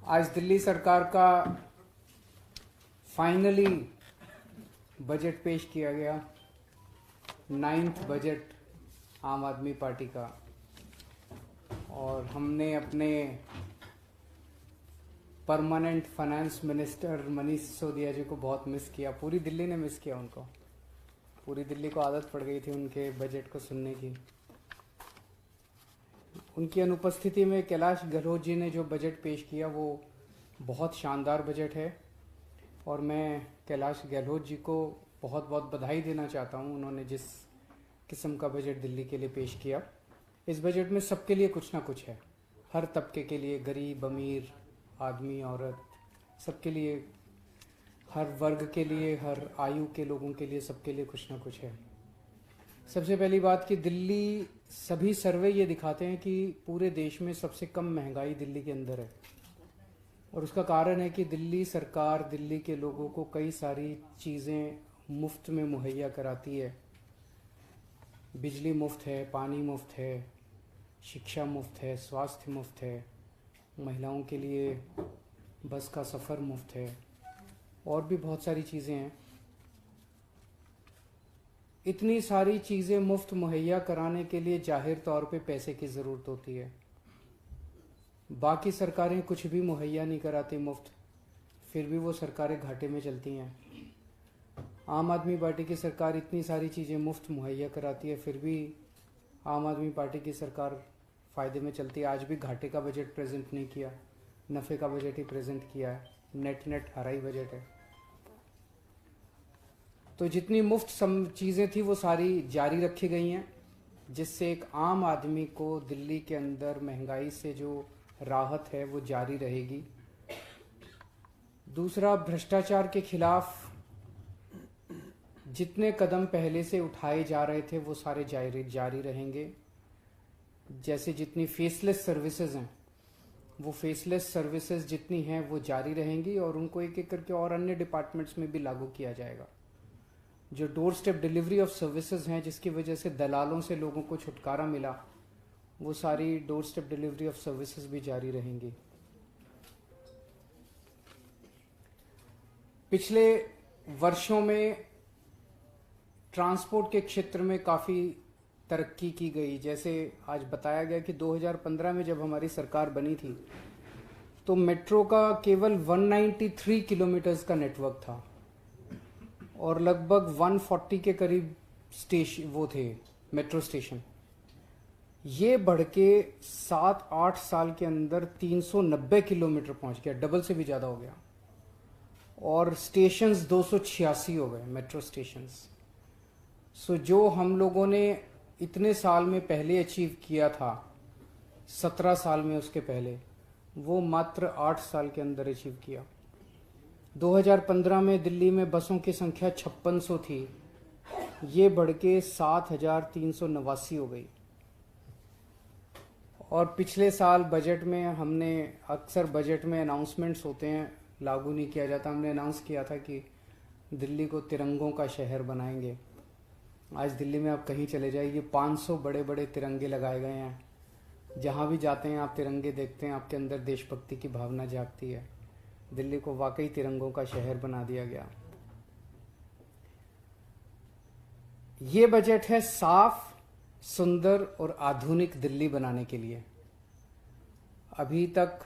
आज दिल्ली सरकार का फाइनली बजट पेश किया गया। 9th बजट आम आदमी पार्टी का, और हमने अपने permanent finance minister Manish Sisodia ji को बहुत मिस किया। पूरी दिल्ली ने मिस किया उनको। पूरी दिल्ली को आदत पड़ गई थी उनके बजट को सुनने की। उनकी अनुपस्थिति में कैलाश गहलोत जी ने जो बजट पेश किया वो बहुत शानदार बजट है, और मैं कैलाश गहलोत जी को बहुत बहुत बधाई देना चाहता हूं। उन्होंने जिस किस्म का बजट दिल्ली के लिए पेश किया, इस बजट में सबके लिए कुछ ना कुछ है। हर तबके के लिए, गरीब अमीर, आदमी औरत, सबके लिए, हर वर्ग के लिए, हर आयु के लोगों के लिए, सबके लिए कुछ ना कुछ है। सबसे पहली बात कि दिल्ली, सभी सर्वे ये दिखाते हैं कि पूरे देश में सबसे कम महंगाई दिल्ली के अंदर है, और उसका कारण है कि दिल्ली सरकार दिल्ली के लोगों को कई सारी चीज़ें मुफ्त में मुहैया कराती है। बिजली मुफ्त है, पानी मुफ्त है, शिक्षा मुफ्त है, स्वास्थ्य मुफ्त है, महिलाओं के लिए बस का सफ़र मुफ्त है, और भी बहुत सारी चीज़ें हैं। इतनी सारी चीज़ें मुफ्त मुहैया कराने के लिए जाहिर तौर पे पैसे की ज़रूरत होती है। बाकी सरकारें कुछ भी मुहैया नहीं कराती मुफ्त, फिर भी वो सरकारें घाटे में चलती हैं। आम आदमी पार्टी की सरकार इतनी सारी चीज़ें मुफ्त मुहैया कराती है, फिर भी आम आदमी पार्टी की सरकार फ़ायदे में चलती है। आज भी घाटे का बजट प्रेजेंट नहीं किया, नफ़े का बजट ही प्रेजेंट किया है। नेट हरा ही बजट है। तो जितनी मुफ्त चीज़ें थी वो सारी जारी रखी गई हैं, जिससे एक आम आदमी को दिल्ली के अंदर महंगाई से जो राहत है वो जारी रहेगी। दूसरा, भ्रष्टाचार के खिलाफ जितने कदम पहले से उठाए जा रहे थे वो सारे जारी रहेंगे। जैसे जितनी फेसलेस सर्विसेज हैं, वो फेसलेस सर्विसेज जितनी हैं वो जारी रहेंगी, और उनको एक एक करके और अन्य डिपार्टमेंट्स में भी लागू किया जाएगा। जो door step delivery of services हैं, जिसकी वजह से दलालों से लोगों को छुटकारा मिला, वो सारी door step delivery of services भी जारी रहेंगी। पिछले वर्षों में ट्रांसपोर्ट के क्षेत्र में काफ़ी तरक्की की गई। जैसे आज बताया गया कि 2015 में जब हमारी सरकार बनी थी तो मेट्रो का केवल 193 किलोमीटर्स का नेटवर्क था, और लगभग 140 के करीब स्टेशन वो थे मेट्रो स्टेशन। ये बढ़ के 7-8 साल के अंदर 390 किलोमीटर पहुंच गया, डबल से भी ज़्यादा हो गया। और स्टेशंस 286 हो गए, मेट्रो स्टेशंस। सो जो हम लोगों ने इतने साल में पहले अचीव किया था, 17 साल में उसके पहले, वो मात्र 8 साल के अंदर अचीव किया। 2015 में दिल्ली में बसों की संख्या 5600 थी, ये बढ़ के 7389 हो गई। और पिछले साल बजट में हमने, अक्सर बजट में अनाउंसमेंट्स होते हैं, लागू नहीं किया जाता, हमने अनाउंस किया था कि दिल्ली को तिरंगों का शहर बनाएंगे। आज दिल्ली में आप कहीं चले जाइए, 500 बड़े बड़े तिरंगे लगाए गए हैं। जहाँ भी जाते हैं आप तिरंगे देखते हैं, आपके अंदर देशभक्ति की भावना जागती है। दिल्ली को वाकई तिरंगों का शहर बना दिया गया। ये बजट है साफ, सुंदर और आधुनिक दिल्ली बनाने के लिए। अभी तक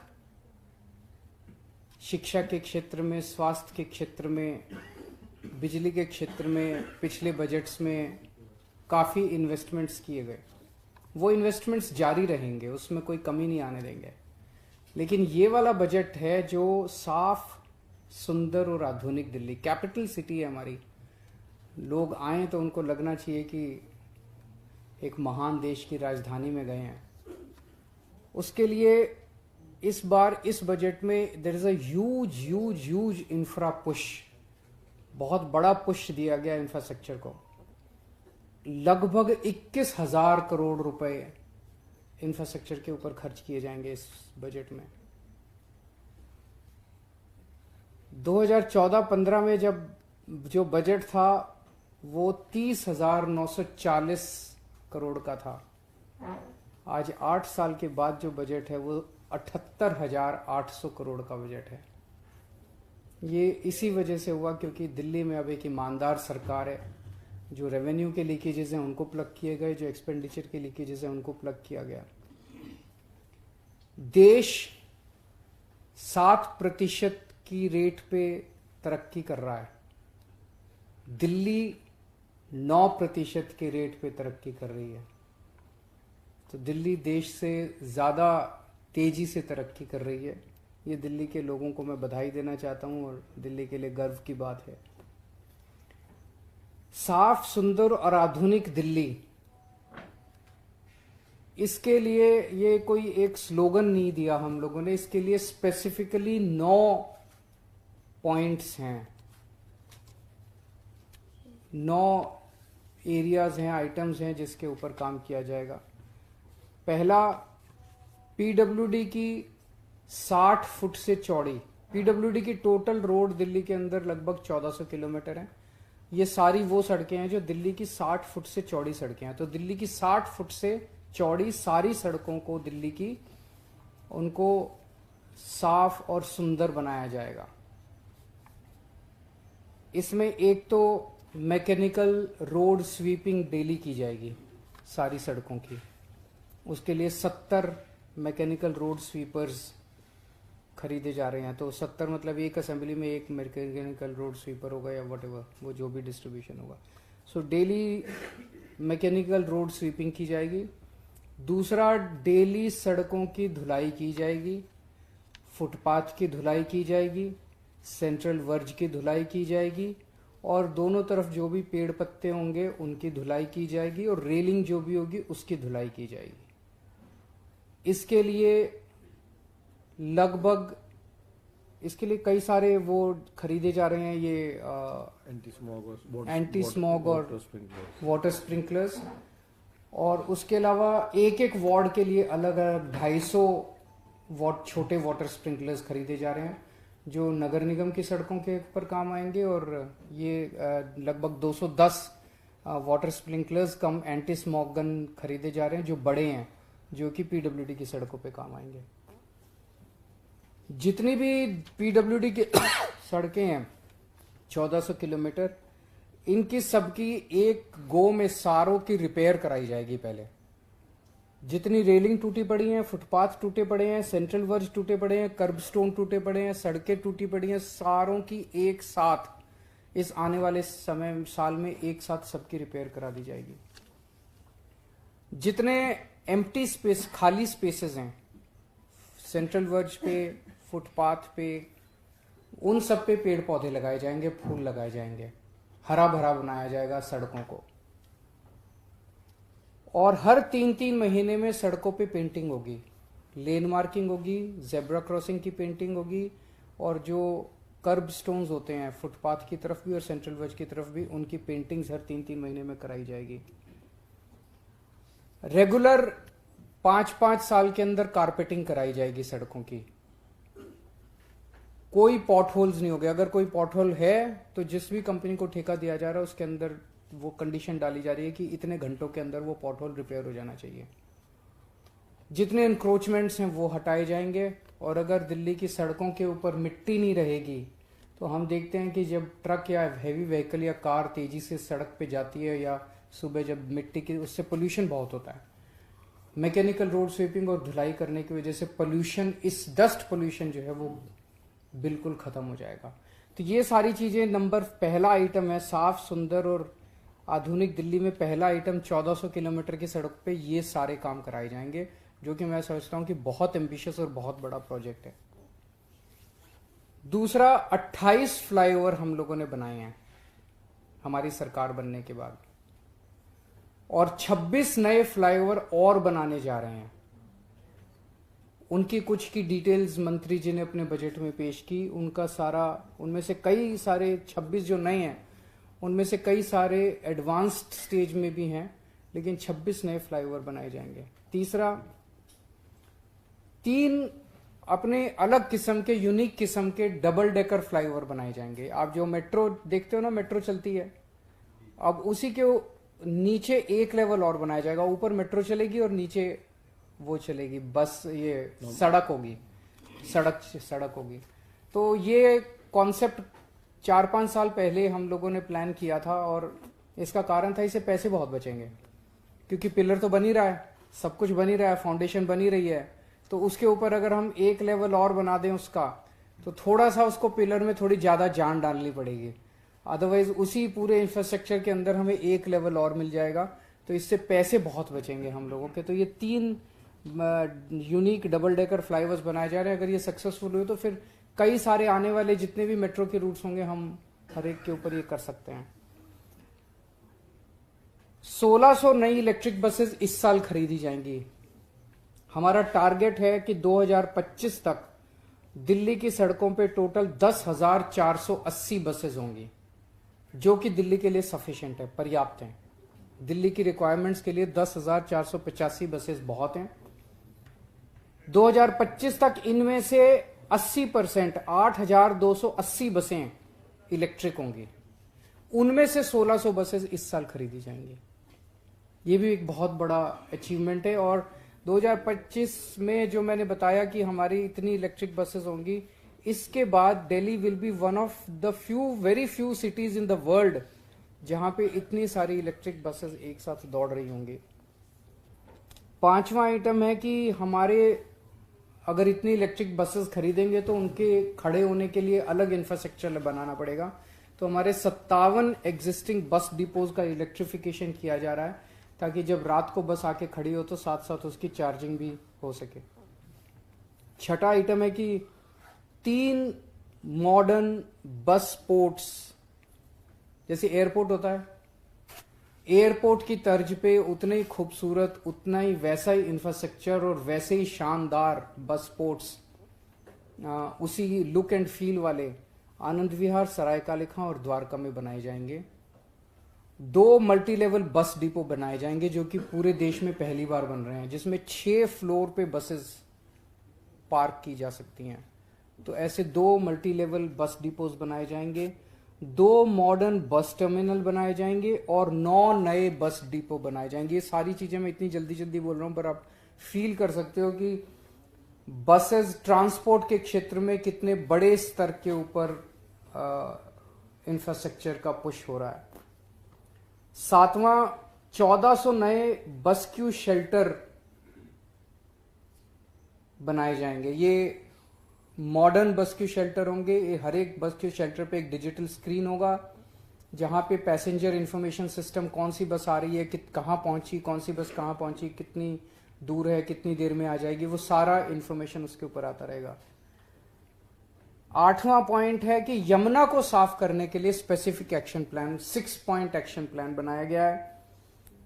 शिक्षा के क्षेत्र में, स्वास्थ्य के क्षेत्र में, बिजली के क्षेत्र में पिछले बजट्स में काफ़ी इन्वेस्टमेंट्स किए गए। वो इन्वेस्टमेंट्स जारी रहेंगे, उसमें कोई कमी नहीं आने देंगे। लेकिन ये वाला बजट है जो साफ, सुंदर और आधुनिक दिल्ली, कैपिटल सिटी है हमारी। लोग आए तो उनको लगना चाहिए कि एक महान देश की राजधानी में गए हैं। उसके लिए इस बार इस बजट में there is a huge infra push, बहुत बड़ा पुश दिया गया इंफ्रास्ट्रक्चर को। लगभग 21,000 करोड़ रुपए इंफ्रास्ट्रक्चर के ऊपर खर्च किए जाएंगे इस बजट में। 2014-15 में जब जो बजट था वो 30,940 करोड़ का था। आज 8 साल के बाद जो बजट है वो 78,800 करोड़ का बजट है। ये इसी वजह से हुआ क्योंकि दिल्ली में अब एक ईमानदार सरकार है। जो रेवेन्यू के लीकेजेस हैं उनको प्लग किए गए, जो एक्सपेंडिचर के लीकेजेस हैं उनको प्लग किया गया। देश 7% की रेट पे तरक्की कर रहा है, दिल्ली 9% के रेट पे तरक्की कर रही है। तो दिल्ली देश से ज़्यादा तेजी से तरक्की कर रही है। ये दिल्ली के लोगों को मैं बधाई देना चाहता हूँ और दिल्ली के लिए गर्व की बात है। साफ, सुंदर और आधुनिक दिल्ली, इसके लिए ये कोई एक स्लोगन नहीं दिया हम लोगों ने, इसके लिए स्पेसिफिकली 9 पॉइंट्स हैं, 9 एरियाज हैं, आइटम्स हैं जिसके ऊपर काम किया जाएगा। पहला, पीडब्ल्यूडी की 60 फुट से चौड़ी, पीडब्ल्यूडी की टोटल रोड दिल्ली के अंदर लगभग 1400 किलोमीटर है। ये सारी वो सड़कें हैं जो दिल्ली की 60 फुट से चौड़ी सड़कें हैं। तो दिल्ली की 60 फुट से चौड़ी सारी सड़कों को दिल्ली की, उनको साफ और सुंदर बनाया जाएगा। इसमें एक तो मैकेनिकल रोड स्वीपिंग डेली की जाएगी सारी सड़कों की। उसके लिए 70 मैकेनिकल रोड स्वीपर्स खरीदे जा रहे हैं। तो 70 मतलब एक असेंबली में एक मैकेनिकल रोड स्वीपर होगा या व्हाटएवर, वो जो भी डिस्ट्रीब्यूशन होगा। So daily mechanical road sweeping की जाएगी। दूसरा, डेली सड़कों की धुलाई की जाएगी, फुटपाथ की धुलाई की जाएगी, सेंट्रल वर्ज की धुलाई की जाएगी और दोनों तरफ जो भी पेड़ पत्ते होंगे उनकी धुलाई की जाएगी और रेलिंग जो भी होगी उसकी धुलाई की जाएगी। इसके लिए लगभग, इसके लिए कई सारे वो खरीदे जा रहे हैं, ये एंटी स्मॉग और वाटर स्प्रिंकलर्स। और उसके अलावा एक एक वार्ड के लिए अलग अलग 250 छोटे वाटर स्प्रिंकलर्स खरीदे जा रहे हैं जो नगर निगम की सड़कों के ऊपर काम आएंगे। और ये लगभग 210 वाटर स्प्रिंकलर्स कम एंटी स्मॉग गन खरीदे जा रहे हैं जो बड़े हैं, जो कि पीडब्ल्यूडी की सड़कों पे काम आएंगे। जितनी भी पीडब्ल्यूडी की सड़कें हैं 1400 किलोमीटर, इनकी सबकी एक गो में सारों की रिपेयर कराई जाएगी। पहले जितनी रेलिंग टूटी पड़ी हैं, फुटपाथ टूटे पड़े हैं, सेंट्रल वर्ज टूटे पड़े हैं, कर्ब स्टोन टूटे पड़े हैं, सड़कें टूटी पड़ी हैं, सारों की एक साथ इस आने वाले समय साल में एक साथ सबकी रिपेयर करा दी जाएगी। जितने एम्प्टी स्पेस, खाली स्पेसेस हैं सेंट्रल वर्ज पे, फुटपाथ पे, उन सब पे पेड़ पौधे लगाए जाएंगे, फूल लगाए जाएंगे, हरा भरा बनाया जाएगा सड़कों को। और हर 3-3 महीने में सड़कों पे पेंटिंग होगी, लेन मार्किंग होगी, जेब्रा क्रॉसिंग की पेंटिंग होगी और जो कर्ब स्टोन्स होते हैं फुटपाथ की तरफ भी और सेंट्रल वर्ज की तरफ भी, उनकी पेंटिंग्स हर 3-3 महीने में कराई जाएगी। रेगुलर 5-5 साल के अंदर कारपेटिंग कराई जाएगी सड़कों की। कोई पॉट होल्स नहीं होंगे। अगर कोई पॉट होल है तो जिस भी कंपनी को ठेका दिया जा रहा है उसके अंदर वो कंडीशन डाली जा रही है कि इतने घंटों के अंदर वो पॉट होल रिपेयर हो जाना चाहिए। जितने इंक्रोचमेंट्स हैं वो हटाए जाएंगे। और अगर दिल्ली की सड़कों के ऊपर मिट्टी नहीं रहेगी तो हम देखते हैं कि जब ट्रक या हैवी व्हीकल या कार तेजी से सड़क पे जाती है या सुबह जब मिट्टी की, उससे पोल्यूशन बहुत होता है। मैकेनिकल रोड स्वीपिंग और धुलाई करने की वजह से पोल्यूशन, इस डस्ट पोल्यूशन जो है वो बिल्कुल खत्म हो जाएगा। तो ये सारी चीजें, नंबर पहला आइटम है साफ, सुंदर और आधुनिक दिल्ली में पहला आइटम 1400 किलोमीटर की सड़क पे ये सारे काम कराए जाएंगे, जो कि मैं समझता हूं कि बहुत एम्बिशियस और बहुत बड़ा प्रोजेक्ट है। दूसरा, 28 फ्लाईओवर हम लोगों ने बनाए हैं हमारी सरकार बनने के बाद और 26 नए फ्लाईओवर और बनाने जा रहे हैं। उनकी कुछ की डिटेल्स मंत्री जी ने अपने बजट में पेश की। उनका सारा, उनमें से कई सारे 26 जो नए हैं उनमें से कई सारे एडवांस्ड स्टेज में भी हैं, लेकिन 26 नए फ्लाईओवर बनाए जाएंगे। तीसरा, 3 अपने अलग किस्म के, यूनिक किस्म के डबल डेकर फ्लाईओवर बनाए जाएंगे। आप जो मेट्रो देखते हो ना, मेट्रो चलती है, अब उसी के नीचे एक लेवल और बनाया जाएगा। ऊपर मेट्रो चलेगी और नीचे वो चलेगी, बस ये सड़क होगी, सड़क होगी। तो ये कॉन्सेप्ट 4-5 साल पहले हम लोगों ने प्लान किया था, और इसका कारण था इससे पैसे बहुत बचेंगे, क्योंकि पिलर तो बन ही रहा है, सब कुछ बन ही रहा है, फाउंडेशन बनी रही है, तो उसके ऊपर अगर हम एक लेवल और बना दें उसका, तो थोड़ा सा उसको पिलर में थोड़ी ज़्यादा जान डालनी पड़ेगी। अदरवाइज उसी पूरे इंफ्रास्ट्रक्चर के अंदर हमें एक लेवल और मिल जाएगा, तो इससे पैसे बहुत बचेंगे हम लोगों के। तो ये 3 यूनिक डबल डेकर फ्लाईओवर्स बनाए जा रहे हैं। अगर ये सक्सेसफुल हुए तो फिर कई सारे आने वाले जितने भी मेट्रो के रूट्स होंगे हम हर एक के ऊपर ये कर सकते हैं। 1600 नई इलेक्ट्रिक बसेस इस साल खरीदी जाएंगी। हमारा टारगेट है कि 2025 तक दिल्ली की सड़कों पे टोटल 10,480 बसेस होंगी, जो कि दिल्ली के लिए सफिशिएंट है, पर्याप्त है। दिल्ली की रिक्वायरमेंट्स के लिए 10,485 बसेस बहुत हैं। 2025 तक इनमें से 80%, 8,280 बसें इलेक्ट्रिक होंगी। उनमें से 1600 बसेस इस साल खरीदी जाएंगी। ये भी एक बहुत बड़ा अचीवमेंट है। और 2025 में जो मैंने बताया कि हमारी इतनी इलेक्ट्रिक बसेस होंगी, इसके बाद Delhi will be one of the very few cities in the world जहां पे इतनी सारी इलेक्ट्रिक बसेस एक साथ दौड़ रही होंगी। 5वां आइटम है कि हमारे अगर इतनी इलेक्ट्रिक बसेस खरीदेंगे तो उनके खड़े होने के लिए अलग इंफ्रास्ट्रक्चर बनाना पड़ेगा। तो हमारे 57 एग्जिस्टिंग बस डिपोज का इलेक्ट्रिफिकेशन किया जा रहा है, ताकि जब रात को बस आके खड़ी हो तो साथ साथ उसकी चार्जिंग भी हो सके। 6वां आइटम है कि 3 मॉडर्न बस पोर्ट्स, जैसे एयरपोर्ट होता है, एयरपोर्ट की तर्ज पे उतने ही खूबसूरत, उतना ही वैसा ही इंफ्रास्ट्रक्चर और वैसे ही शानदार बस पोर्ट्स, उसी लुक एंड फील वाले आनंद विहार, सरायकाले खां और द्वारका में बनाए जाएंगे। 2 मल्टी लेवल बस डिपो बनाए जाएंगे, जो कि पूरे देश में पहली बार बन रहे हैं, जिसमें 6 फ्लोर पे बसेस पार्क की जा सकती हैं। तो ऐसे 2 मल्टी लेवल बस डिपोज बनाए जाएंगे, 2 मॉडर्न बस टर्मिनल बनाए जाएंगे और 9 नए बस डिपो बनाए जाएंगे। ये सारी चीजें मैं इतनी जल्दी जल्दी बोल रहा हूं, पर आप फील कर सकते हो कि बसेस ट्रांसपोर्ट के क्षेत्र में कितने बड़े स्तर के ऊपर इंफ्रास्ट्रक्चर का पुश हो रहा है। 7वां, 1400 नए बस क्यू शेल्टर बनाए जाएंगे। ये मॉडर्न बस क्यू शेल्टर होंगे। ये हर एक बस क्यू शेल्टर पे एक डिजिटल स्क्रीन होगा, जहां पे पैसेंजर इंफॉर्मेशन सिस्टम, कौन सी बस आ रही है, कहां पहुंची, कौन सी बस कहां पहुंची, कितनी दूर है, कितनी देर में आ जाएगी, वो सारा इंफॉर्मेशन उसके ऊपर आता रहेगा। 8वां पॉइंट है कि यमुना को साफ करने के लिए specific action plan, 6 point action plan बनाया गया है।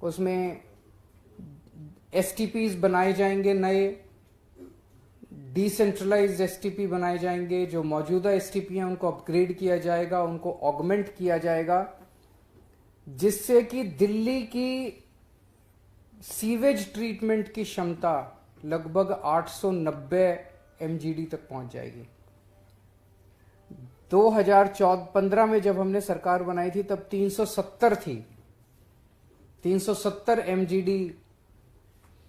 उसमें एसटीपीज बनाए जाएंगे, नए डिसेंट्रलाइज्ड एसटीपी बनाए जाएंगे। जो मौजूदा एसटीपी हैं उनको अपग्रेड किया जाएगा, उनको ऑगमेंट किया जाएगा, जिससे कि दिल्ली की सीवेज ट्रीटमेंट की क्षमता लगभग 890 एमजीडी तक पहुंच जाएगी। 2015 में जब हमने सरकार बनाई थी तब 370 थी, 370 एमजीडी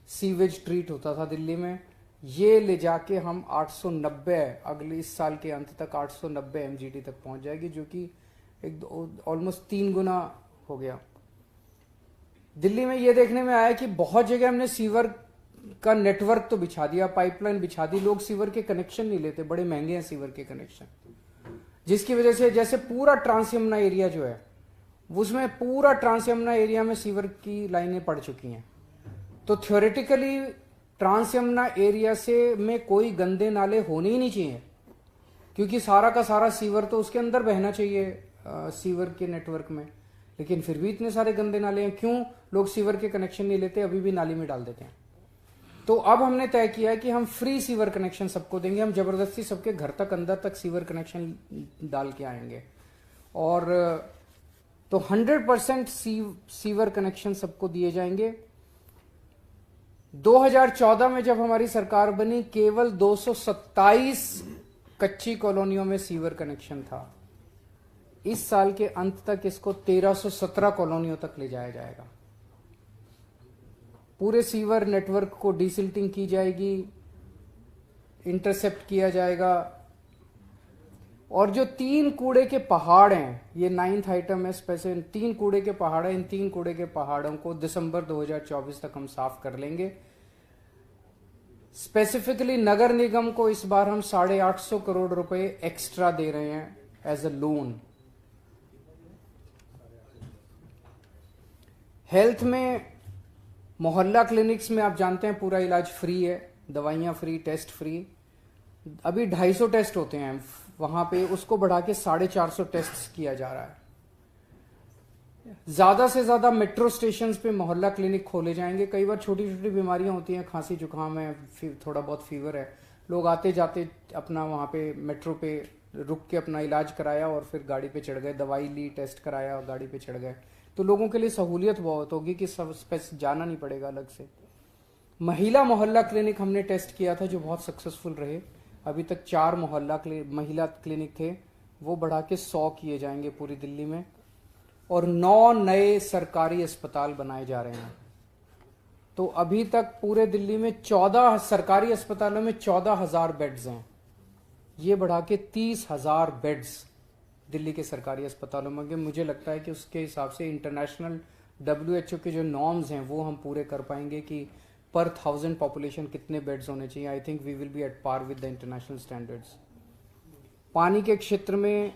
सीवेज ट्रीट होता था दिल्ली में। ये ले जाके हम 890, अगले इस साल के अंत तक 890 एमजीडी तक पहुंच जाएगी, जो कि एक ऑलमोस्ट 3 गुना हो गया। दिल्ली में ये देखने में आया कि बहुत जगह हमने सीवर का नेटवर्क तो बिछा दिया, पाइपलाइन बिछा दी, लोग सीवर के कनेक्शन नहीं लेते, बड़े महंगे हैं सीवर के कनेक्शन, जिसकी वजह से जैसे पूरा ट्रांस यमुना एरिया जो है, उसमें पूरा ट्रांस यमुना एरिया में सीवर की लाइनें पड़ चुकी हैं। तो थ्योरेटिकली ट्रांस यमुना एरिया से में कोई गंदे नाले होने ही नहीं चाहिए, क्योंकि सारा का सारा सीवर तो उसके अंदर बहना चाहिए, सीवर के नेटवर्क में। लेकिन फिर भी इतने सारे गंदे नाले हैं, क्यों? लोग सीवर के कनेक्शन नहीं लेते, अभी भी नाली में डाल देते हैं। तो अब हमने तय किया है कि हम फ्री सीवर कनेक्शन सबको देंगे, हम जबरदस्ती सबके घर तक, अंदर तक सीवर कनेक्शन डाल के आएंगे। और तो 100% सीवर कनेक्शन सबको दिए जाएंगे। 2014 में जब हमारी सरकार बनी, केवल 227 कच्ची कॉलोनियों में सीवर कनेक्शन था। इस साल के अंत तक इसको 1317 कॉलोनियों तक ले जाया जाएगा। पूरे सीवर नेटवर्क को डिसिल्टिंग की जाएगी, इंटरसेप्ट किया जाएगा। और जो 3 कूड़े के पहाड़ हैं, ये 9th आइटम है स्पेसिफिक, 3 कूड़े के पहाड़ हैं, इन 3 कूड़े के पहाड़ों को दिसंबर 2024 तक हम साफ कर लेंगे। स्पेसिफिकली नगर निगम को इस बार हम 850 करोड़ रुपए एक्स्ट्रा दे रहे हैं एज अ लोन। हेल्थ में मोहल्ला क्लिनिक्स में आप जानते हैं पूरा इलाज फ्री है, दवाइयां फ्री, टेस्ट फ्री। अभी 250 टेस्ट होते हैं वहां पे, उसको बढ़ा के 450 टेस्ट किया जा रहा है। ज्यादा से ज्यादा मेट्रो स्टेशन पे मोहल्ला क्लिनिक खोले जाएंगे। कई बार छोटी छोटी बीमारियां होती हैं, खांसी जुकाम है, थोड़ा बहुत फीवर है, लोग आते जाते अपना वहां पे मेट्रो पे रुक के अपना इलाज कराया और फिर गाड़ी पे चढ़ गए, दवाई ली, टेस्ट कराया और गाड़ी पे चढ़ गए। तो लोगों के लिए सहूलियत बहुत होगी कि सब जाना नहीं पड़ेगा अलग से। महिला मोहल्ला क्लिनिक हमने टेस्ट किया था जो बहुत सक्सेसफुल रहे। अभी तक 4 महिला क्लिनिक थे, वो बढ़ा के 100 किए जाएंगे पूरी दिल्ली में। और 9 नए सरकारी अस्पताल बनाए जा रहे हैं। तो अभी तक पूरे दिल्ली में 14 सरकारी अस्पतालों में 14,000 बेड्स हैं, ये बढ़ा के 30,000 बेड्स दिल्ली के सरकारी अस्पतालों में। मुझे लगता है कि उसके हिसाब से इंटरनेशनल WHO के जो नॉर्म्स हैं वो हम पूरे कर पाएंगे कि पर 1000 पॉपुलेशन कितने बेड्स होने चाहिए। I think we will be at par with the international standards. पानी के क्षेत्र में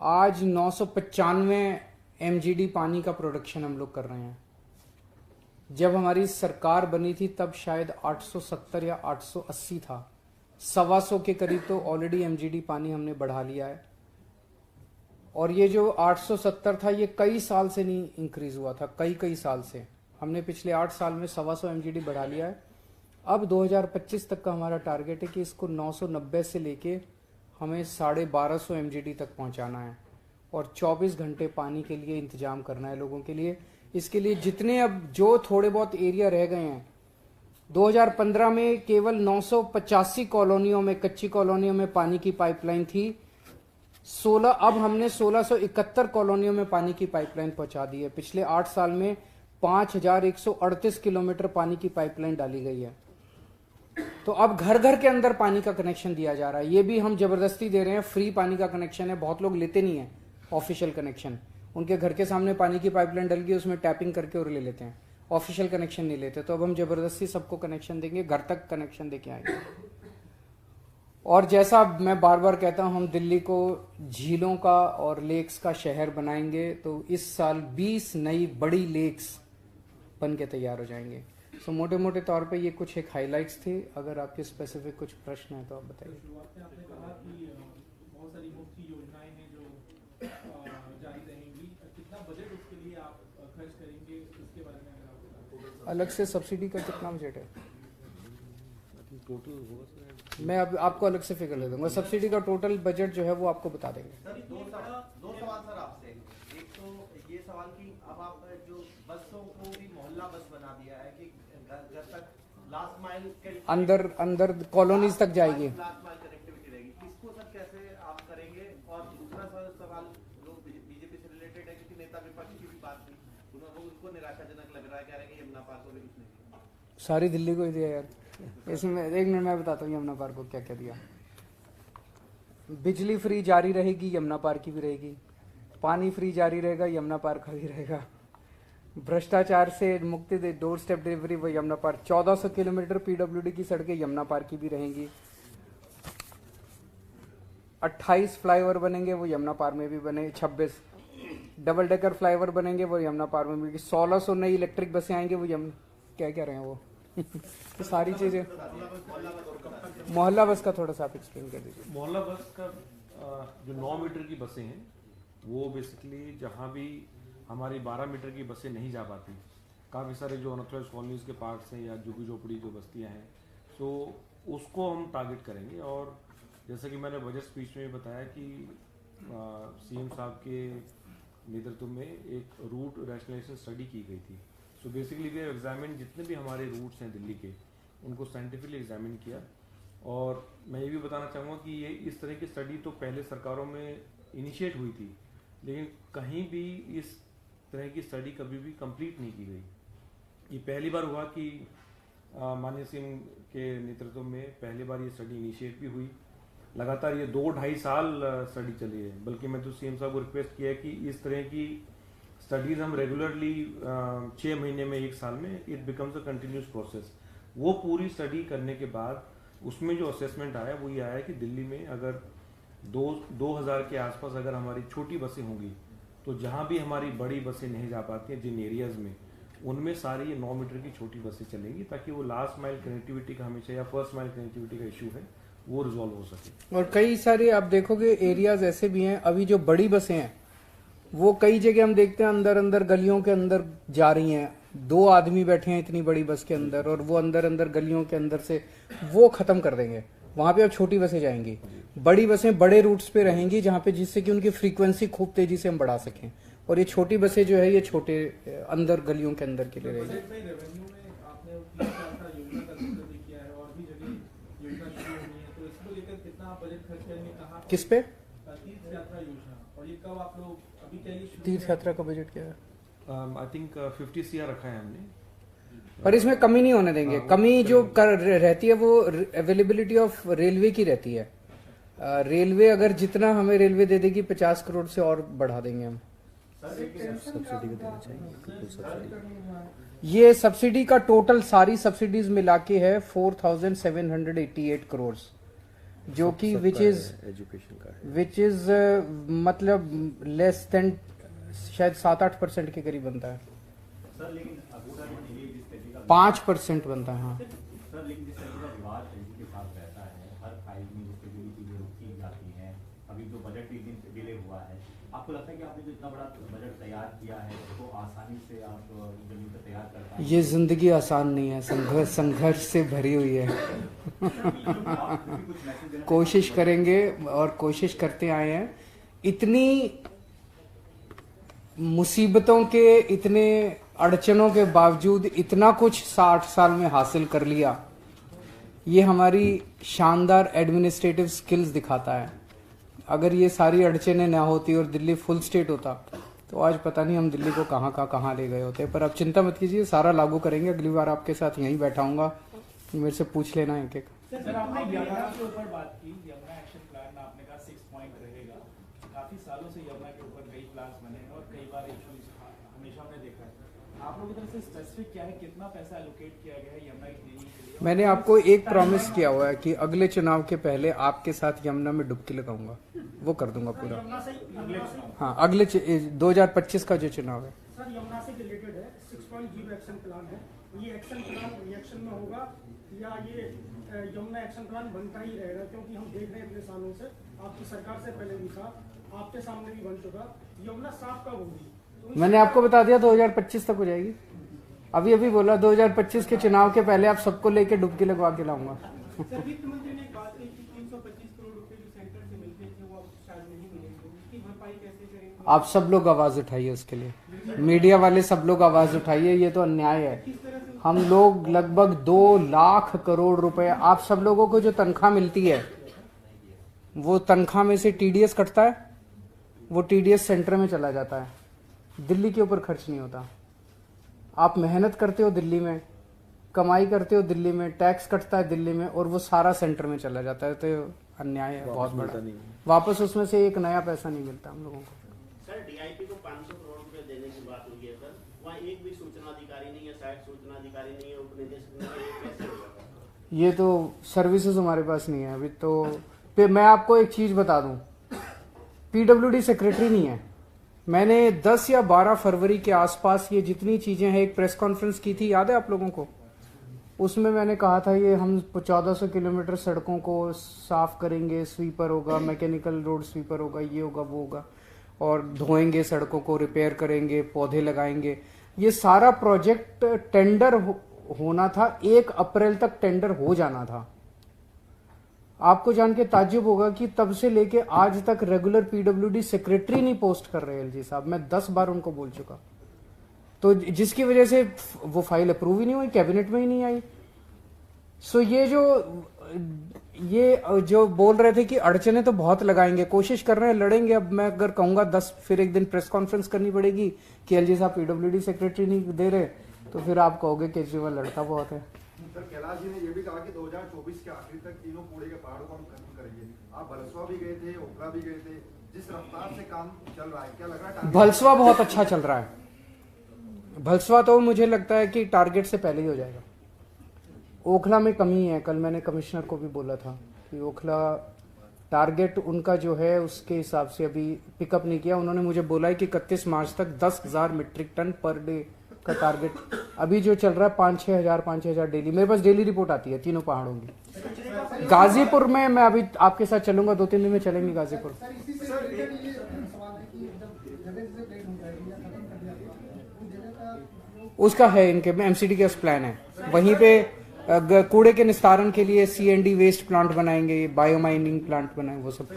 आज 995 MGD पानी का प्रोडक्शन हम लोग कर रहे हैं। जब हमारी सरकार बनी थी तब शायद 870 या 880 था, 125 के करीब तो ऑलरेडी MGD पानी हमने बढ़ा लिया है। और ये जो 870 था ये कई साल से नहीं इंक्रीज हुआ था, कई साल से। हमने पिछले 8 साल में 125 MGD बढ़ा लिया है। अब 2025 तक का हमारा टारगेट है कि इसको 990 से लेके हमें 1250 MGD तक पहुंचाना है और 24 घंटे पानी के लिए इंतजाम करना है लोगों के लिए। इसके लिए जितने अब जो थोड़े बहुत एरिया रह गए हैं, 2015 में केवल 985 कॉलोनियों में, कच्ची कॉलोनियों में पानी की पाइपलाइन थी। अब हमने 1671 कॉलोनियों में पानी की पाइपलाइन पहुंचा दी है। पिछले 8 साल में 5138 किलोमीटर पानी की पाइपलाइन डाली गई है। तो अब घर घर के अंदर पानी का कनेक्शन दिया जा रहा है। ये भी हम जबरदस्ती दे रहे हैं, फ्री पानी का कनेक्शन है। बहुत लोग लेते नहीं है ऑफिशियल कनेक्शन, उनके घर के सामने पानी की पाइपलाइन डल गई, उसमें टैपिंग करके और ले लेते हैं, ऑफिशियल कनेक्शन नहीं लेते। तो अब हम जबरदस्ती सबको कनेक्शन देंगे, घर तक कनेक्शन देके आएंगे। और जैसा मैं बार बार कहता हूं, हम दिल्ली को झीलों का और लेक्स का शहर बनाएंगे। तो इस साल 20 नई बड़ी लेक्स बन के तैयार हो जाएंगे। सो मोटे मोटे तौर पे ये कुछ एक हाइलाइट्स थे। अगर आपके स्पेसिफिक कुछ प्रश्न है तो आप बताइए। शुरुआत में आपने कहा कि बहुत सारी मुफ्त की योजनाएं हैं जो जारी रहेंगी, कितना बजट उसके लिए आप खर्च करेंगे, इसके बारे में अगर आप बता। अलग से सब्सिडी का कितना बजट है? टोटल होगा सर, मैं अब आपको अलग से फिगर दे दूंगा। सब्सिडी का टोटल बजट जो है वो आपको बता देंगे। सर दो सवाल सर आपसे। एक तो ये सवाल कि अब आप जो बसों को भी मोहल्ला बस बना दिया है कि घर तक लास्ट माइल के अंदर कॉलोनीज तक जाएगी, लास्ट माइल कनेक्टिविटी रहेगी, इसको सर कैसे आप करेंगे? और दूसरा सवाल लोग बीजेपी से रिलेटेड है क्योंकि नेता विपक्ष की भी बात थी, उनको निराशाजनक लग रहा है, कह रहे हैं कि यमुना पार्क को भी कुछ नहीं। सारी दिल्ली को ही दिया यार। इसमें 1 मिनट मैं बताता हूँ यमुना पार्क को क्या क्या दिया। बिजली फ्री जारी रहेगी, यमुना पार्क की भी रहेगी। पानी फ्री जारी रहेगा, यमुना पार्क का भी रहेगा। भ्रष्टाचार से मुक्ति दे, डोर स्टेप डिलीवरी वो यमुना पार्क। 1400 किलोमीटर PWD की सड़कें यमुना पार्क की भी रहेंगी। 28 फ्लाईओवर बनेंगे, वो यमुना पार्क में भी बने। 26 डबल डेकर फ्लाईओवर बनेंगे, वो यमुना पार्क में भी। 1600 नई इलेक्ट्रिक बसें आएंगे, वो क्या कह रहे हैं वो तो सारी चीजें। मोहल्ला बस का थोड़ा सा आप एक्सप्लेन कर दीजिए। मोहल्ला बस का जो 9 मीटर की बसें हैं वो बेसिकली जहाँ भी हमारी 12 मीटर की बसें नहीं जा पाती, काफ़ी सारे जो अनऑथराइज्ड कॉलोनीज के पार्ट्स हैं या झुग्गी झोपड़ी जो बस्तियाँ हैं, तो उसको हम टारगेट करेंगे। और जैसा कि मैंने बजट स्पीच में बताया कि CM साहब के नेतृत्व में एक रूट रैशनलाइजेशन स्टडी की गई थी। So basically we have examine जितने भी हमारे रूट्स हैं दिल्ली के, उनको साइंटिफिकली एग्जामिन किया। और मैं ये भी बताना चाहूँगा कि ये इस तरह की स्टडी तो पहले सरकारों में इनिशिएट हुई थी, लेकिन कहीं भी इस तरह की स्टडी कभी भी कंप्लीट नहीं की गई। ये पहली बार हुआ कि माननीय सिंह के नेतृत्व में पहली बार ये स्टडी इनिशिएट भी हुई। लगातार ये 2-2.5 साल स्टडी चली है, बल्कि मैं तो सीएम साहब को रिक्वेस्ट किया है कि इस तरह की स्टडीज हम रेगुलरली 6 महीने में, 1 साल में, it becomes a continuous process. वो पूरी स्टडी करने के बाद उसमें जो असेसमेंट आया वो ये आया कि दिल्ली में अगर 2000 के आसपास अगर हमारी छोटी बसें होंगी तो जहाँ भी हमारी बड़ी बसें नहीं जा पाती हैं जिन एरियाज में, उनमें सारी ये 9 मीटर की छोटी बसें चलेंगी, ताकि वो लास्ट माइल कनेक्टिविटी का हमेशा या फर्स्ट माइल कनेक्टिविटी का इशू है वो रिजॉल्व हो सके। और कई सारे आप देखोगे एरियाज ऐसे भी हैं, अभी जो बड़ी बसें हैं वो कई जगह हम देखते हैं अंदर अंदर गलियों के अंदर जा रही हैं, 2 आदमी बैठे हैं इतनी बड़ी बस के अंदर, और वो अंदर अंदर गलियों के अंदर से वो खत्म कर देंगे। वहां पे अब छोटी बसें जाएंगी, बड़ी बसें बड़े रूट्स पे रहेंगी जहां पे, जिससे कि उनकी फ्रीक्वेंसी खूब तेजी से हम बढ़ा सकें, और ये छोटी बसें जो है ये छोटे अंदर गलियों के अंदर के लिए रहेगी। बजट में रेवेन्यू में आपने 30 यात्रा योजना का जिक्र भी किया है और भी जगह योजना शुरू हुई है, तो इसको लेकर कितना आप बजट खर्च करेंगे, कहाँ किस पे? तीर्थ यात्रा योजना, और ये कब आप लोग अभी क्या ये शुरू तीर्थ यात्रा का बजट क्या है? आई थिंक 50 CR रखा है हमने, पर इसमें कमी नहीं होने देंगे। कमी जो रहती है वो अवेलेबिलिटी ऑफ रेलवे की रहती है। रेलवे अगर जितना हमें रेलवे दे देगी 50 करोड़ से और बढ़ा देंगे हम। सब्सिडी को देना चाहिए, सब्सिडी। ये सब्सिडी का टोटल सारी सब्सिडीज मिला के है 4788 करोड़, जो कि विच इज मतलब लेस देन शायद 7-8% के करीब बनता है। सर लेकिन अबूधा में ये जिस तरीके का 5% बनता है। हाँ सर, लेकिन जिस तरीके का विवाद एलजी के साथ रहता है, हर फाइल में जिस तरीके की चीजें रोकी जाती हैं, अभी जो बजट भी डिले हुआ है, आपको लगता है कि आपने जो इतना बड़ा बजट तैयार किया है उसको आसानी से आप जमीन पर तैयार कर पाएंगे? ये जिंदगी आसान नहीं है, संघर्ष से भरी हुई है। कोशिश करेंगे और कोशिश करते आए हैं। इतनी मुसीबतों के, इतने अड़चनों के बावजूद इतना कुछ 60 साल में हासिल कर लिया, ये हमारी शानदार एडमिनिस्ट्रेटिव स्किल्स दिखाता है। अगर ये सारी अड़चनें ना होती और दिल्ली फुल स्टेट होता तो आज पता नहीं हम दिल्ली को कहाँ ले गए होते। पर अब चिंता मत कीजिए, सारा लागू करेंगे। अगली बार आपके साथ यहीं बैठा हूँगा, मेरे से पूछ लेना एक एक। सर आपने यमुना के ऊपर बात की, यमुना एक्शन प्लान में आपने कहा 6 पॉइंट रहेगा। काफी सालों से यमुना के ऊपर कई प्लान्स बने हैं और कई बार इश्यूज हमेशा हमने देखा है। आप लोगों की तरफ से स्पेसिफिक क्या है, कितना पैसा एलोकेट किया गया है यमुना की क्लीनिंग के लिए? मैंने आपको एक प्रॉमिस किया हुआ है कि अगले चुनाव के पहले आपके साथ यमुना में डुबकी लगाऊंगा, वो कर दूंगा पूरा। हाँ, अगले 2025 का जो चुनाव है। सर यमुना से रिलेटेड है, 6.0 एक्शन प्लान है। ये एक्शन प्लान रिएक्शन में होगा या ये यमुना एक्शन प्लान बनता ही रहेगा? क्योंकि हम देख रहे हैं इतने सालों से, आपकी सरकार से पहले भी था, आपके सामने भी बन चुका। यमुना साफ कब होगी? मैंने आपको बता दिया 2025 तक हो जाएगी। अभी बोला 2025 के चुनाव के पहले आप सबको लेके डुबकी लगवा के लाऊंगा। सर वित्त मंत्री ने बात की कि 325 करोड़ रुपए जो सेंटर से मिलते थे वो अब शायद नहीं मिलेंगे, उसकी भरपाई कैसे करेंगे? आप सब लोग आवाज उठाइए उसके लिए, मीडिया वाले सब लोग आवाज उठाइए। ये तो अन्याय है। हम लोग लगभग 2 लाख करोड़ रुपए, आप सब लोगों को जो तनख्वाह मिलती है वो तनख्वाह में से टीडीएस कटता है, वो टीडीएस सेंटर में चला जाता है, दिल्ली के ऊपर खर्च नहीं होता। आप मेहनत करते हो दिल्ली में, कमाई करते हो दिल्ली में, टैक्स कटता है दिल्ली में, और वो सारा सेंटर में चला जाता है। तो अन्याय है बहुत बड़ा। वापस उसमें से एक नया पैसा नहीं मिलता हम लोगों को। सर डीआईपी को 500 करोड़ रुपए देने की बात हुई है सर, वहाँ एक भी सूचना अधिकारी नहीं है, सहायक सूचना अधिकारी नहीं है, उपनिदेशक नहीं है, ये कैसे होगा? ये तो सर्विसेज हमारे पास नहीं है अभी। तो फिर मैं आपको एक चीज बता दूं, पीडब्ल्यूडी सेक्रेटरी नहीं है। मैंने 10 या 12 फरवरी के आसपास ये जितनी चीजें हैं, एक प्रेस कॉन्फ्रेंस की थी, याद है आप लोगों को? उसमें मैंने कहा था ये हम 1400 किलोमीटर सड़कों को साफ करेंगे, स्वीपर होगा, मैकेनिकल रोड स्वीपर होगा, ये होगा वो होगा, और धोएंगे सड़कों को, रिपेयर करेंगे, पौधे लगाएंगे। ये सारा प्रोजेक्ट टेंडर होना था, 1 अप्रैल तक टेंडर हो जाना था। आपको जान के ताज्जुब होगा कि तब से लेके आज तक रेगुलर पीडब्ल्यूडी सेक्रेटरी नहीं पोस्ट कर रहे एलजी साहब। मैं 10 बार उनको बोल चुका, तो जिसकी वजह से वो फाइल अप्रूव ही नहीं हुई, कैबिनेट में ही नहीं आई। सो ये जो बोल रहे थे कि अड़चने तो बहुत लगाएंगे, कोशिश कर रहे हैं, लड़ेंगे। अब मैं अगर कहूंगा 10, फिर एक दिन प्रेस कॉन्फ्रेंस करनी पड़ेगी कि एलजी साहब पीडब्ल्यूडी सेक्रेटरी नहीं दे रहे, तो फिर आप कहोगे केजरीवाल लड़का बहुत है। सर कैलाश जी ने ये भी कहा कि 2024 के आखिर तक तीनों कूड़े के पहाड़ों को हम खत्म करेंगे। आप भलसवा भी गए थे, ओखला भी गए थे, जिस रफ्तार से काम चल रहा है क्या लग रहा है? भलसवा बहुत अच्छा चल रहा है। भलसवा तो मुझे लगता है कि टारगेट से पहले ही हो जाएगा। ओखला में कमी है, कल मैंने कमिश्नर को भी बोला था कि ओखला टारगेट उनका जो है उसके हिसाब से अभी पिकअप नहीं किया। उन्होंने मुझे बोला है कि 31 मार्च तक 10,000 मीट्रिक टन पर डे का टारगेट, अभी जो चल रहा है 5-6 हजार डेली। मेरे पास डेली रिपोर्ट आती है तीनों पहाड़ों की। गाजीपुर में मैं अभी आपके साथ चलूंगा, 2-3 दिन में चलेंगे गाजीपुर। उसका है इनके एमसीडी के प्लान है, वहीं पे कूड़े के निस्तारण के लिए सीएनडी वेस्ट प्लांट बनाएंगे, बायोमाइनिंग प्लांट बनाएंगे, वो सब।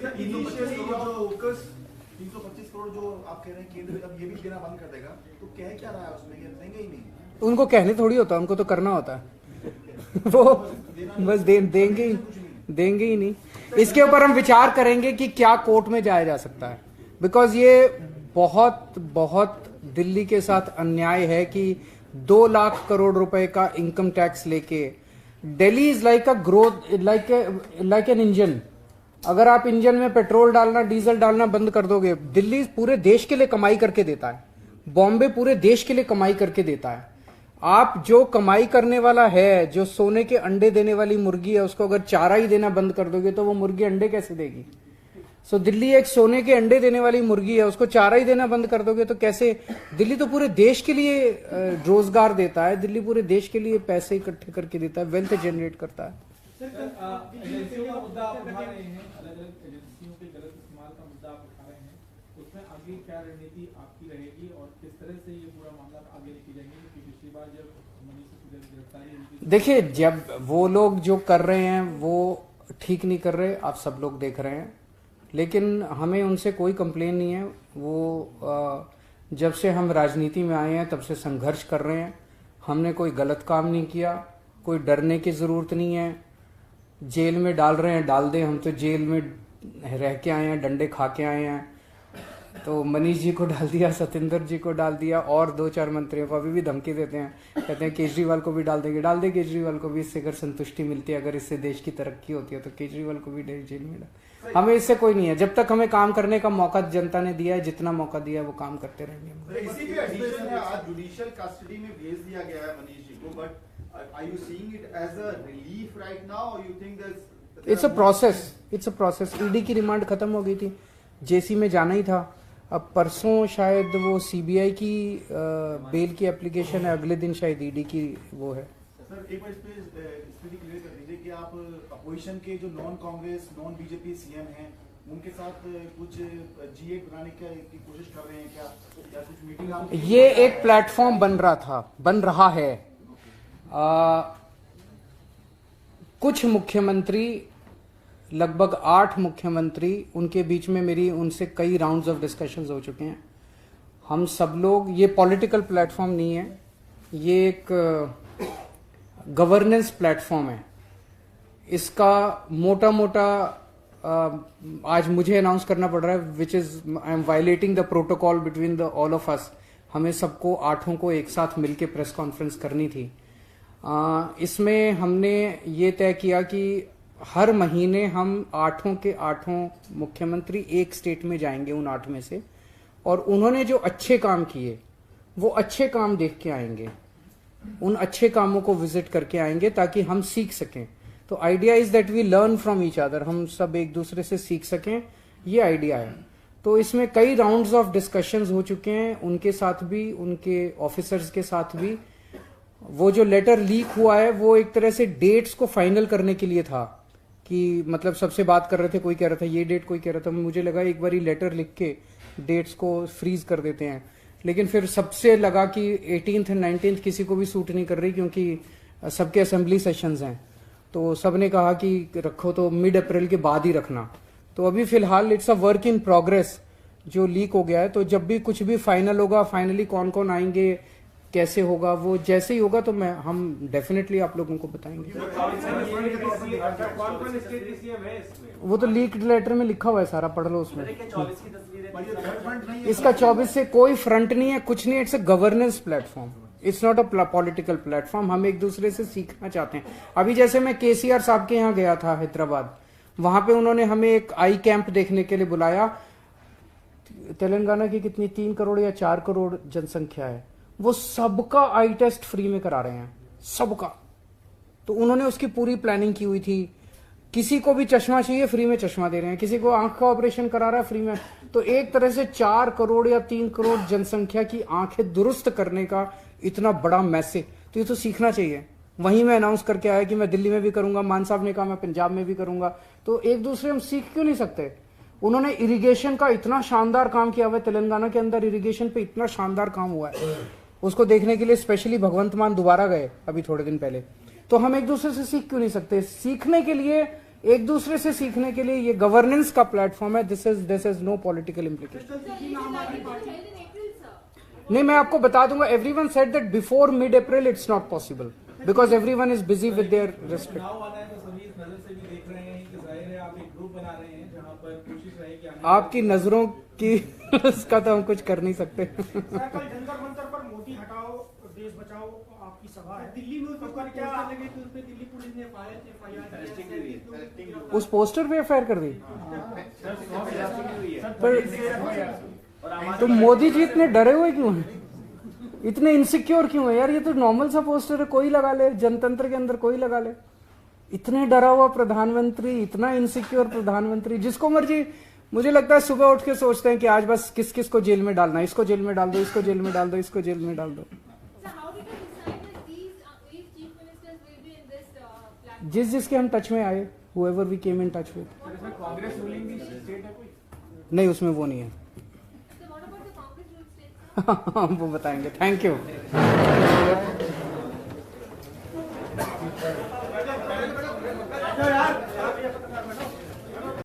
325 करोड़ जो आप कह रहे हैं केंद्र अब ये भी देना बंद कर देगा, तो कह क्या रहा है उसमें? ये देंगे ही नहीं। उनको कहने थोड़ी होता है, उनको तो करना होता है। वो बस देंगे ही नहीं। इसके ऊपर हम विचार करेंगे कि क्या कोर्ट में जाया जा सकता है, बिकॉज ये बहुत दिल्ली के साथ अन्याय है कि 2 लाख करोड़ रुपए का इनकम टैक्स लेके Delhi is like a growth, like an engine. अगर आप इंजन में पेट्रोल डालना, डीजल डालना बंद कर दोगे, दिल्ली पूरे देश के लिए कमाई करके देता है, बॉम्बे पूरे देश के लिए कमाई करके देता है। आप जो कमाई करने वाला है, जो सोने के अंडे देने वाली मुर्गी है, उसको अगर चारा ही देना बंद कर दोगे तो वो मुर्गी अंडे कैसे देगी? सो दिल्ली एक सोने के अंडे देने वाली मुर्गी है, उसको चारा ही देना बंद कर दोगे तो कैसे? दिल्ली तो पूरे देश के लिए रोजगार देता है, दिल्ली पूरे देश के लिए पैसे इकट्ठे करके देता है, वेल्थ जनरेट करता है। एजेंसियों का मुद्दा आप उठा रहे हैं, अलग अलग एजेंसियों के गलत इस्तेमाल का मुद्दा आप उठा रहे हैं, उसमें आगे क्या रणनीति आपकी रहेगी और किस तरह से ये पूरा मामला आगे लेके जाएंगे? क्योंकि पिछली बार जब मनीष सिसोदिया की गिरफ्तारी हुई, देखिए जब वो लोग जो कर रहे हैं वो ठीक नहीं कर रहे, आप सब लोग देख रहे हैं, लेकिन हमें उनसे कोई कंप्लेन नहीं है। वो जब से हम राजनीति में आए हैं तब से संघर्ष कर रहे हैं, हमने कोई गलत काम नहीं किया, कोई डरने की जरूरत नहीं है। जेल में डाल रहे हैं, डाल दें, हम तो जेल में रह के आए हैं, डंडे खा के आए हैं। तो मनीष जी को डाल दिया, सतेंद्र जी को डाल दिया, और 2-4 मंत्रियों को अभी भी धमकी देते हैं, कहते हैं केजरीवाल को भी डाल देंगे। डाल दे केजरीवाल को भी, इससे अगर संतुष्टि मिलती है, अगर इससे देश की तरक्की होती है तो केजरीवाल को भी जेल में डाल। हमें इससे कोई नहीं है, जब तक हमें काम करने का मौका जनता ने दिया है, जितना मौका दिया है वो काम करते रहेंगे। इसी पे एडिशन है, आज जुडिशियल कस्टडी में भेज दिया गया है मनीष जी को, but are you seeing it as a relief right now or you think there's it's a process ED की रिमांड खत्म हो गई थी, जेसी में जाना ही था। अब परसों शायद वो सीबीआई की बेल की एप्लीकेशन है, अगले दिन शायद ईडी की वो है। सर एक बार इस पे क्लियर कर दीजिए कि आप अपोजिशन के जो non Congress non BJP CM हैं उनके साथ कुछ G8 बनाने की कोशिश कर रहे हैं क्या, या कुछ मीटिंग आप? ये एक प्लेटफॉर्म बन रहा है। कुछ मुख्यमंत्री, लगभग 8 मुख्यमंत्री, उनके बीच में मेरी उनसे कई राउंड्स ऑफ डिस्कशंस हो चुके हैं। हम सब लोग, ये पॉलिटिकल प्लेटफॉर्म नहीं है, ये एक गवर्नेंस प्लेटफॉर्म है। इसका मोटा मोटा आज मुझे अनाउंस करना पड़ रहा है, which is I am violating the protocol between the all of us. हमें सबको 8 को एक साथ मिलकर प्रेस कॉन्फ्रेंस करनी थी। इसमें हमने ये तय किया कि हर महीने हम 8 के 8 मुख्यमंत्री एक स्टेट में जाएंगे, उन 8 में से, और उन्होंने जो अच्छे काम किए वो अच्छे काम देख के आएंगे, उन अच्छे कामों को विजिट करके आएंगे ताकि हम सीख सकें। तो idea is that we learn from each other, हम सब एक दूसरे से सीख सकें, ये आइडिया है। तो इसमें कई राउंड्स ऑफ डिस्कशंस हो चुके हैं, उनके साथ भी, उनके ऑफिसर्स के साथ भी। वो जो लेटर लीक हुआ है वो एक तरह से डेट्स को फाइनल करने के लिए था, कि मतलब सबसे बात कर रहे थे, कोई कह रहा था ये डेट, कोई कह रहा था, मुझे लगा एक बार लेटर लिख के डेट्स को फ्रीज कर देते हैं, लेकिन फिर सबसे लगा कि 18th और 19th किसी को भी सूट नहीं कर रही, क्योंकि सबके असेंबली सेशंस हैं। तो सबने कहा कि रखो तो मिड अप्रैल के बाद ही रखना। तो अभी फिलहाल it's a work in progress जो लीक हो गया है। तो जब भी कुछ भी फाइनल होगा, फाइनली कौन कौन आएंगे, कैसे होगा, वो जैसे ही होगा तो हम डेफिनेटली आप लोगों को बताएंगे। वो तो लीक लेटर में लिखा हुआ है सारा, पढ़ लो उसमें। इसका 24 से कोई फ्रंट नहीं है, कुछ नहीं है, it's a governance platform, it's not a political platform. हम एक दूसरे से सीखना चाहते हैं। अभी जैसे मैं केसीआर साहब के यहाँ गया था हैदराबाद, वहां पे उन्होंने हमें एक आई कैंप देखने के लिए बुलाया। तेलंगाना की कितनी 3 करोड़ या 4 करोड़ जनसंख्या है, वो सबका आई टेस्ट फ्री में करा रहे हैं, सबका। तो उन्होंने उसकी पूरी प्लानिंग की हुई थी। किसी को भी चश्मा चाहिए फ्री में चश्मा दे रहे हैं, किसी को आंख का ऑपरेशन करा रहा है फ्री में। तो एक तरह से 4 करोड़ या 3 करोड़ जनसंख्या की आंखें दुरुस्त करने का इतना बड़ा मैसेज, तो ये तो सीखना चाहिए। वहीं मैं अनाउंस करके आया कि मैं दिल्ली में भी करूंगा, मान साहब ने कहा मैं पंजाब में भी करूंगा। तो एक दूसरे हम सीख क्यों नहीं सकते? उन्होंने इरिगेशन का इतना शानदार काम किया हुआ है, तेलंगाना के अंदर इरिगेशन पे इतना शानदार काम हुआ है, उसको देखने के लिए स्पेशली भगवंत मान दोबारा गए अभी थोड़े दिन पहले। तो हम एक दूसरे से सीख क्यों नहीं सकते? सीखने के लिए, एक दूसरे से सीखने के लिए ये गवर्नेंस का प्लेटफॉर्म है। This is no political implication. नहीं, मैं आपको बता दूंगा, everyone said that before mid April it's not possible because everyone is busy with their respect. आपकी नजरों की उसका तो हम कुछ कर नहीं सकते। जंतर मंतर पर मोदी हटाओ देश बचाओ आपकी सभा है दिल्ली में, तो क्या दिल्ली पुलिस ने FIR उस पोस्टर पे एफआईआर कर दी। पर तो मोदी जी इतने डरे हुए क्यों हैं? इतने इनसिक्योर क्यों है यार? ये तो नॉर्मल सा पोस्टर है, कोई लगा ले, जनतंत्र के अंदर कोई लगा ले। इतने डरा हुआ प्रधानमंत्री, इतना इनसिक्योर प्रधानमंत्री, जिसको मर्जी। मुझे लगता है सुबह उठ के सोचते हैं कि आज बस किस किस को जेल में डालना है, इसको जेल में डाल दो, इसको जेल में डाल दो, इसको जेल में डाल दो। जिस जिसके हम टच में आए, whoever we came in touch with। Congress ruling state है कोई? नहीं, उसमें वो नहीं है। वो बताएंगे। Thank you.